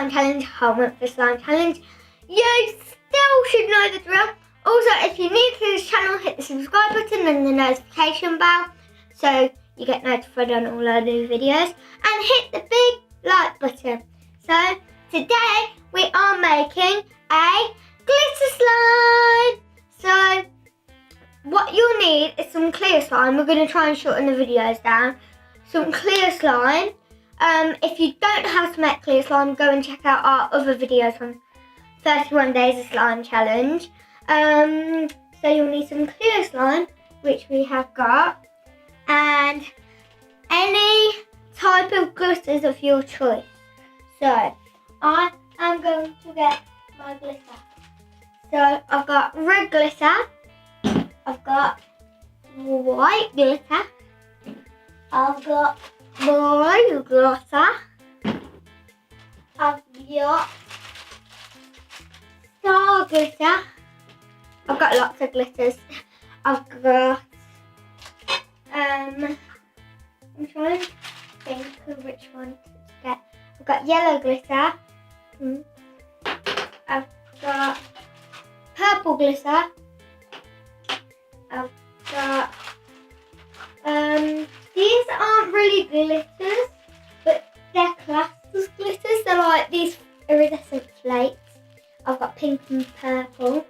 slime challenge, I went for slime challenge. You still should know the drill. Also, if you're new to this channel, hit the subscribe button and the notification bell so you get notified on all our new videos, and hit the big like button. So today we are making a glitter slime. So what you'll need is some clear slime. We're going to try and shorten the videos down. Some clear slime. If you don't know how to make clear slime, go and check out our other videos from 31 Days of Slime Challenge. So you'll need some clear slime, which we have got, and any type of glitters of your choice. So I am going to get my glitter. So I've got red glitter, I've got white glitter, I've got blue glitter, I've got star glitter, I've got lots of glitters. I've got I'm trying to think of which one to get. I've got yellow glitter. I've got purple glitter. I've got these aren't really glitters, but they're classed as glitters. They're like these iridescent flakes. I've got pink and purple.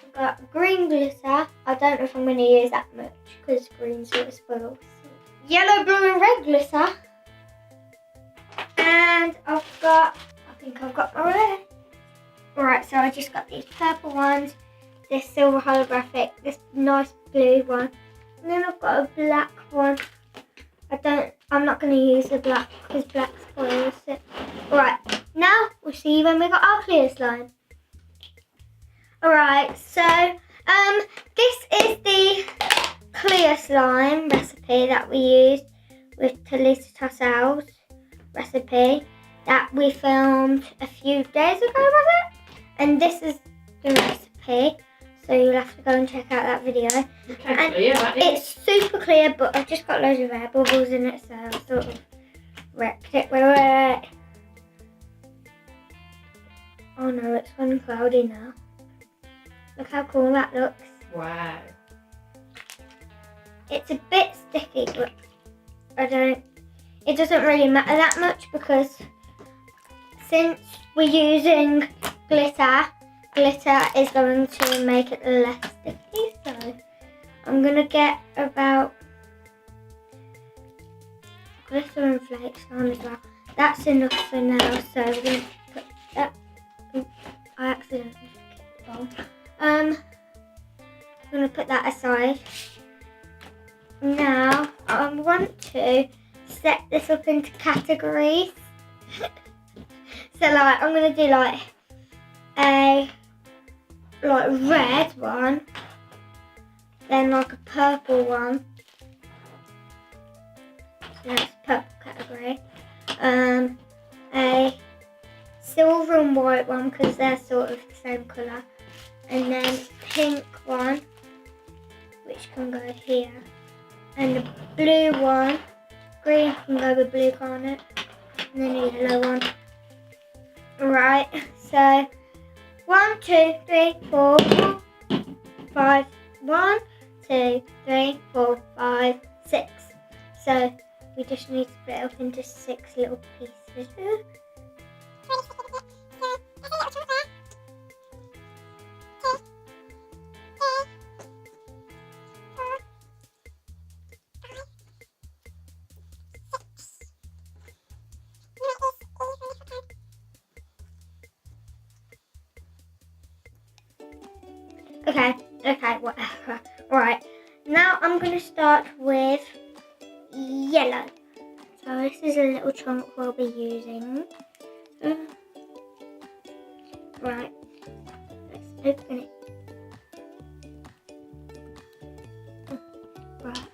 I've got green glitter. I don't know if I'm going to use that much because green sort of spoils. Yellow, blue and red glitter. And I think I've got my red. Alright, so I just got these purple ones, this silver holographic, this nice blue one, and then I've got a black one. I'm not going to use the black because black spoils it. Alright, now we'll see when we got our clear slime. Alright, so this is the clear slime recipe that we used with Talisa Tossell's recipe that we filmed a few days ago, was it? And this is the recipe, so you'll have to go and check out that video. And it's super clear, but I've just got loads of air bubbles in it, so I sort of wrecked it. Wait. Oh no, it's gone cloudy now. Look how cool that looks. Wow. It's a bit sticky, but it doesn't really matter that much because since we're using glitter is going to make it less sticky. So I'm going to get about glitter and flakes on as well. That's enough for now, so we're going to put that. I accidentally kicked the bowl. I'm going to put that aside. Now I want to set this up into categories. So like I'm going to do like a red one, then like a purple one. So that's purple category. A silver and white one because they're sort of the same colour. And then pink one, which can go here. And the blue one, green can go with blue garnet. And then the yellow one. Right, so 1, 2, 3, 4, 5. 1, 2, 3, 4, 5, 6. So we just need to split it up into 6 little pieces. Okay, whatever. Right, now I'm going to start with yellow. So this is a little chunk we'll be using. Right, let's open it. Right,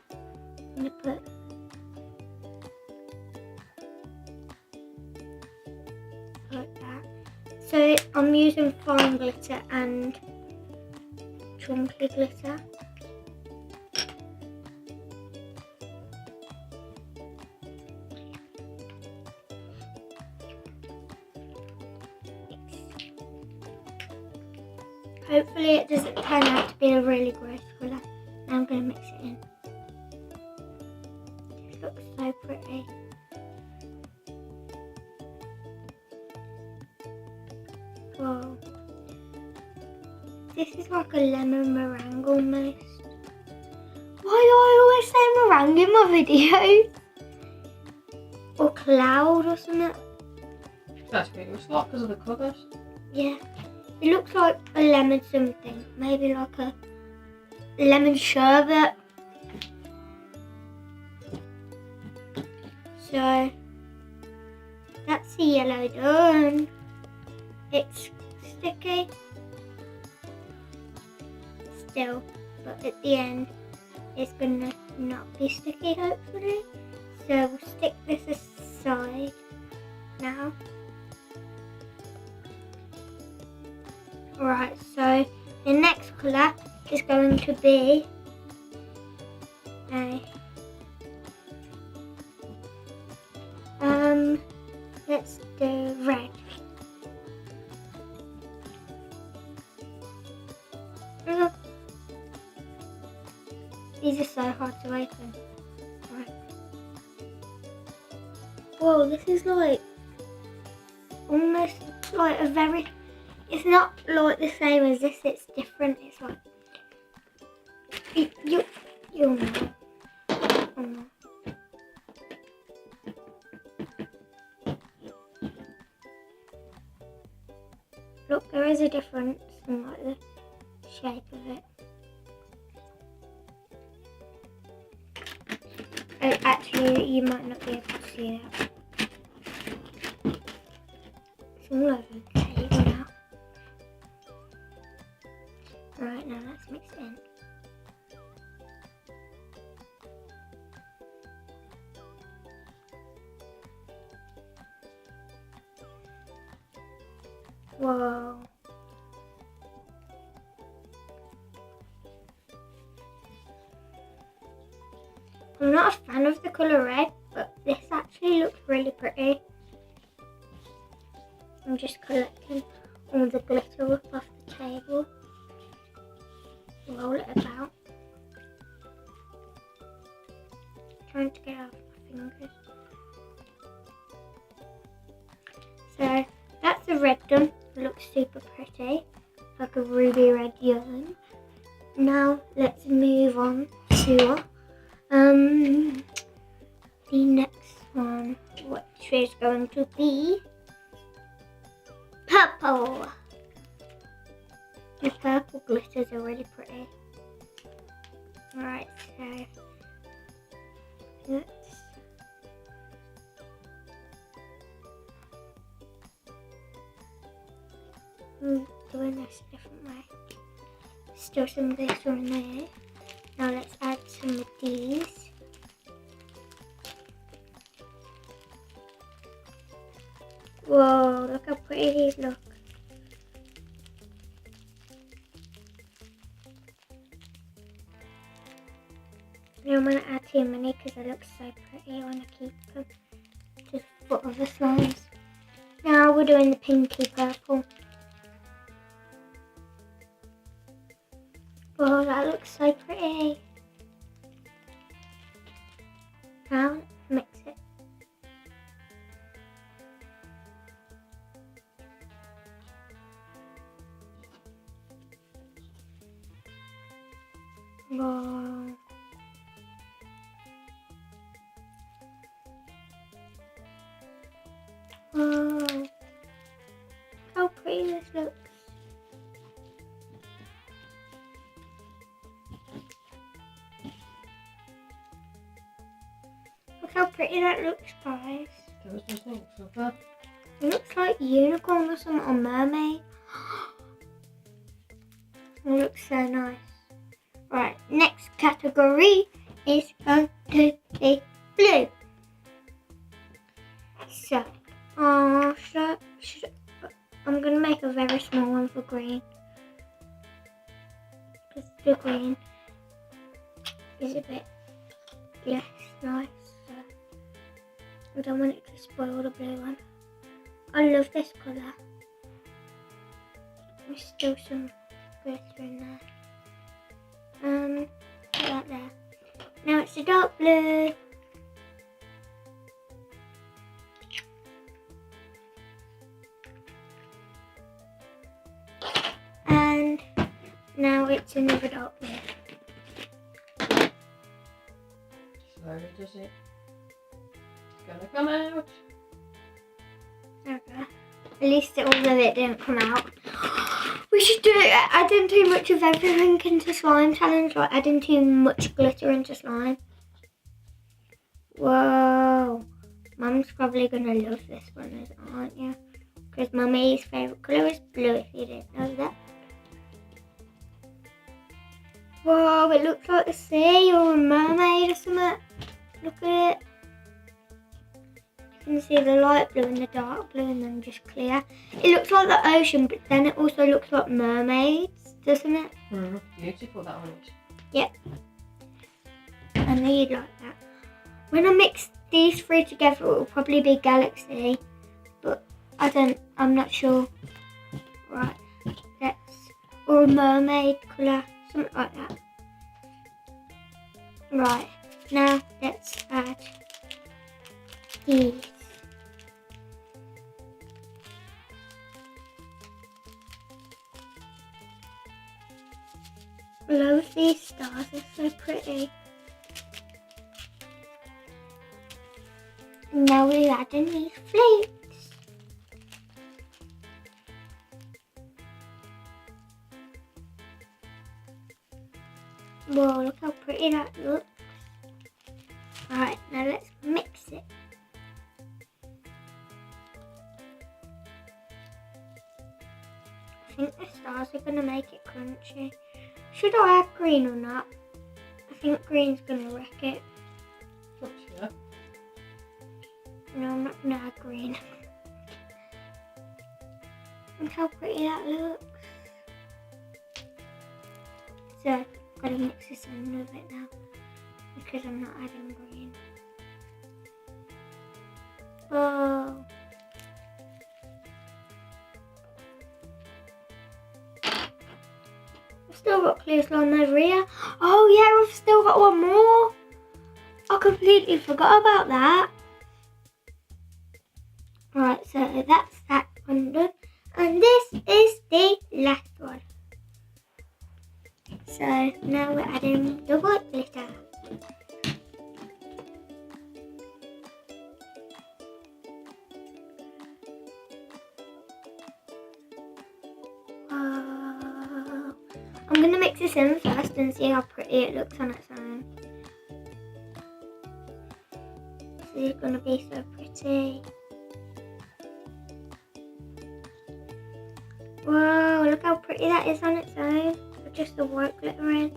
I'm going to put like that. So I'm using fine glitter and chunky glitter. Hopefully it doesn't turn out to be a really gross colour. Now I'm going to mix it in. This looks so pretty. Whoa. This is like a lemon meringue almost. Why do I always say meringue in my videos? Or cloud or something. That's what it looks like because of the colours. Yeah. It looks like a lemon something. Maybe like a lemon sherbet. So that's the yellow done. It's sticky still, but at the end it's gonna not be sticky hopefully. So we'll stick this aside now. Right, so the next colour is going to be let's do red. These are so hard to open. Right. Whoa, this is like almost like a very, it's not like the same as this, it's different. It's like, you'll know. Look, there is a difference in like the shape of it. Actually, you might not be able to see that. It's all over the table now. Right, now let's mix it in. Whoa. I'm not a fan of the colour red, but this actually looks really pretty. I'm just collecting all the glitter up off the table. Roll it about. Trying to get it off my fingers. So that's the red done. It looks super pretty, like a ruby red yarn. Now let's move on to the next one, which is going to be purple. The purple glitters are really pretty. Alright, so let's doing this a different way. Still some glitter in there. Now let's add some of these. Whoa, look how pretty these look. I don't want to add too many because they look so pretty. I want to keep them just for other slimes. Now we're doing the pinky purple. Oh, that looks so pretty. Now let's mix it. Whoa. Whoa. How pretty this looks. Look how pretty that looks, guys. It looks like unicorn or something, or mermaid. It looks so nice. Right, next category is going to be blue. So, I'm going to make a very small one for green. Because the green is a bit less nice. So I don't want it to spoil the blue one. I love this colour. There's still some glitter in there. Put that there. Now it's the dark blue. And now it's another dark blue. Slowly does it. It's gonna come out. Okay. At least all of it didn't come out. We should do it adding too much of everything into slime challenge, like adding too much glitter into slime. Whoa. Mum's probably gonna love this one, aren't you? Because Mummy's favourite colour is blue, if you didn't know that. Whoa, it looks like the sea or a mermaid or something. Look at it. You can see the light blue and the dark blue and then just clear. It looks like the ocean, but then it also looks like mermaids, doesn't it? Beautiful that one is. Yep. I know you'd like that. When I mix these three together, it will probably be galaxy, but I'm not sure. Right, or a mermaid colour, something like that. Right, now let's add these. I love these stars, they're so pretty. Now we're adding these flakes. Whoa, look how pretty that looks. Right, now let's mix it. I think the stars are going to make it crunchy. Should I add green or not? I think green's going to wreck it. Up to you. No, I'm not going to add green. Look how pretty that looks. So, I've got to mix this in with it now. Because I'm not adding green. Oh. I've still got clear slime over here. Oh yeah, I've still got one more. I completely forgot about that. Right, so that's that one done. And this is the last one. So now we're adding the white glitter. I'm going to mix this in first and see how pretty it looks on its own. This is going to be so pretty. Whoa, look how pretty that is on its own. With just the white glitter in.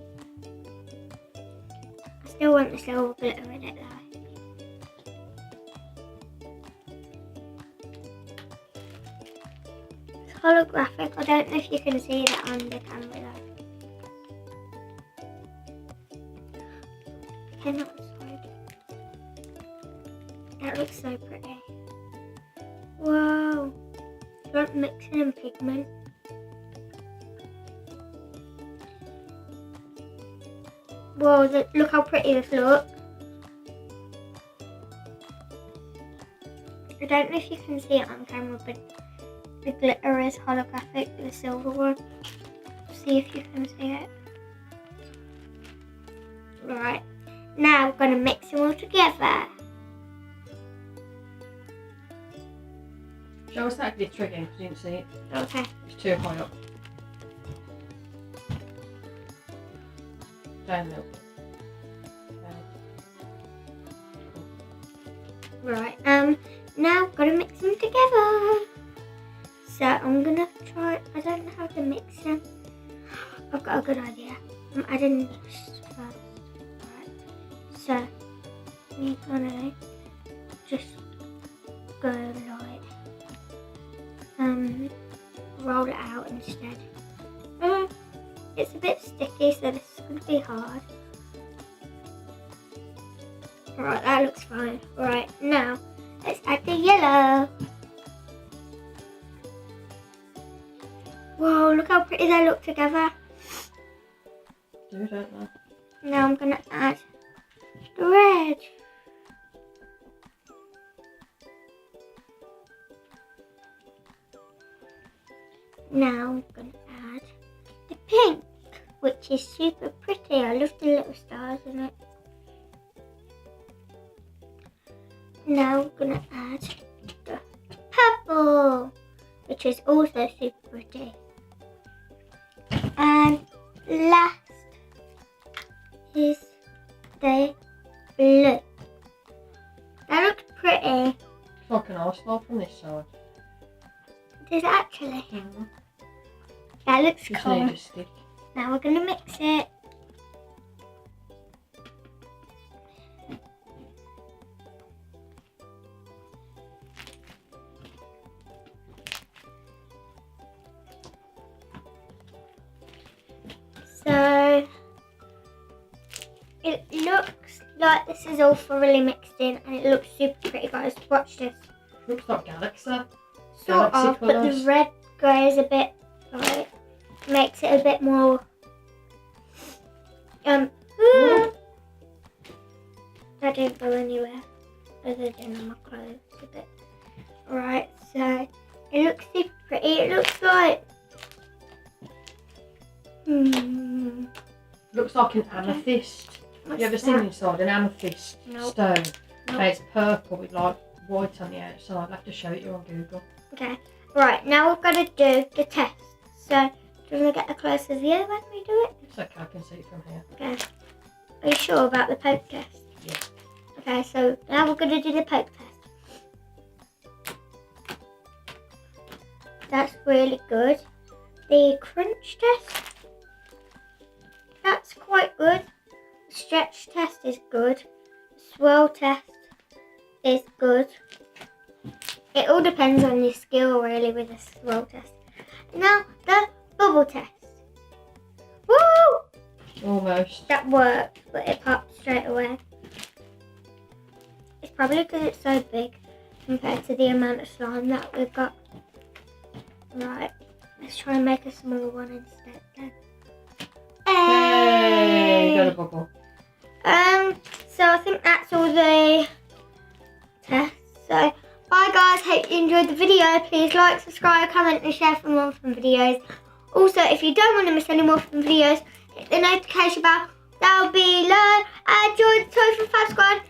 I still want the silver glitter in it though. It's holographic. I don't know if you can see that on the camera though. That looks so pretty. Whoa. It's like mixing in pigment. Whoa, look how pretty this looks. I don't know if you can see it on camera, but the glitter is holographic, the silver one. See if you can see it. Right. Now we're going to mix them all together. Show us that glitter again, because you didn't see it. Okay. It's too high up. Down a little bit. Right, now I've got to mix them together. So I'm going to try, I don't know how to mix them. I've got a good idea. I'm adding this first. Right. So we're going to just go like, roll it out instead. It's a bit sticky, so this is going to be hard. Right, that looks fine. Right, now let's add the yellow. Whoa, look how pretty they look together. Do, don't they? Now I'm going to add the red. Now I'm going to add the pink, which is super pretty. I love the little stars in it. Now I'm going to add the purple, which is also super pretty. And last is the blue. That looks pretty. It's like an ice ball from this side. Does it actually? Mm-hmm. That looks Just cool. need a stick. Now we're going to mix it. So it looks like this is all thoroughly mixed in and it looks super pretty, guys. Watch this. Looks like Galaxy. Sort Galaxy of, but the colours. red goes a bit like, makes it a bit more that didn't go anywhere other than on my clothes a bit. Right, so it looks super pretty. It looks like Looks like an amethyst. what's You ever that? seen inside an amethyst Nope. stone? Nope. And it's purple with like white on the outside. I'll have to show it you on Google. Okay, right, now we've got to do the test. So do you want to get a closer view when we do it? It's okay, I can see it from here. Okay. Are you sure about the poke test? Yeah. Okay, so now we're going to do the poke test. That's really good. The crunch test, that's quite good. The stretch test is good. The swirl test is good. It all depends on your skill really with the swirl test. Now the bubble test. Woo! Almost. That worked, but it popped straight away. It's probably because it's so big compared to the amount of slime that we've got. Right, let's try and make a small one instead then. Yay! Got a bubble. So I think that's all the tests. So bye guys, hope you enjoyed the video. Please like, subscribe, comment and share for more fun videos. Also, if you don't want to miss any more fun videos, hit the notification bell down below and join the Toysfunfam squad.